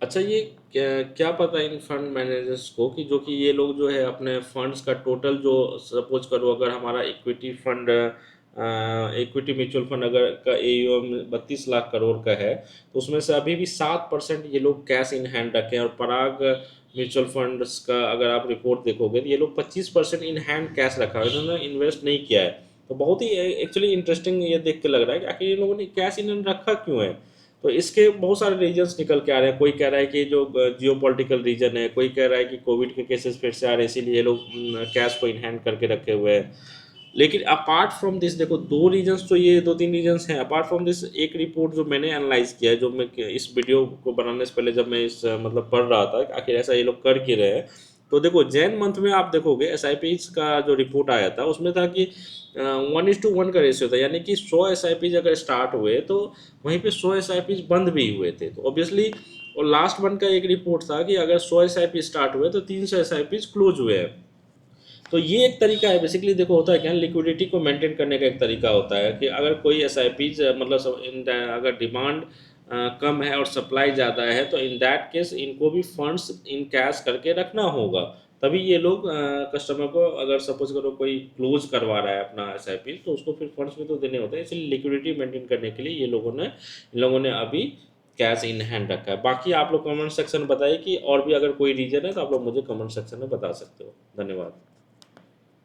अच्छा, ये क्या पता इन फंड मैनेजर्स को कि जो कि ये लोग जो है अपने फंड्स का टोटल, जो सपोज करो अगर हमारा equity fund, equity mutual fund अगर का एयूएम 32 लाख करोड़ का है, तो उसमें से अभी भी 7% ये लोग कैश इन हैंड रखे हैं। और पराग म्यूचुअल फंड्स का अगर आप रिपोर्ट देखोगे तो ये लोग 25% इन हैंड कैश रखा है, इन्होंने इन्वेस्ट नहीं किया है। तो बहुत ही एक्चुअली इंटरेस्टिंग ये देख के लग रहा है कि आखिर ये लोगों ने कैश इन्होंने रखा क्यों है। तो इसके बहुत सारे रीजंस निकल के आ रहे हैं। कोई कह रहा है कि जो जियो पॉलिटिकल रीजन है, कोई कह रहा है कि कोविड के केसेस फिर से आ रहे हैं इसीलिए ये लोग कैश को इन हैंड करके रखे हुए हैं। लेकिन अपार्ट फ्रॉम दिस देखो, दो रीजंस तो ये दो तीन रीजंस हैं। अपार्ट फ्रॉम दिस एक रिपोर्ट जो मैंने एनालाइज किया है, जो मैं इस वीडियो को बनाने से पहले जब मैं इस मतलब पढ़ रहा था कि आखिर ऐसा ये लोग कर क्यों रहे हैं। तो देखो, जैन मंथ में आप देखोगे एस का जो रिपोर्ट आया था उसमें था कि 1:1 का रेशियो था, यानी कि 100 एस अगर स्टार्ट हुए तो वहीं पे 100 एस बंद भी हुए थे। तो ऑब्वियसली, और लास्ट मंथ का एक रिपोर्ट था कि अगर 100 एस स्टार्ट हुए तो 300 एस क्लोज हुए हैं। तो ये एक तरीका है। बेसिकली देखो, होता है क्या, लिक्विडिटी को मेंटेन करने का एक तरीका होता है कि अगर कोई एस मतलब अगर डिमांड कम है और सप्लाई ज़्यादा है, तो इन दैट केस इनको भी फंड्स इन कैश करके रखना होगा। तभी ये लोग कस्टमर को, अगर सपोज करो कोई क्लोज करवा रहा है अपना एस तो उसको फिर फंड्स भी तो देने होते हैं। इसलिए लिक्विडिटी मेंटेन करने के लिए इन लोगों ने अभी कैश इन हैंड रखा है। बाकी आप लोग कमेंट सेक्शन में बताइए कि और भी अगर कोई रीजन है तो आप लोग मुझे कमेंट सेक्शन में बता सकते हो। धन्यवाद।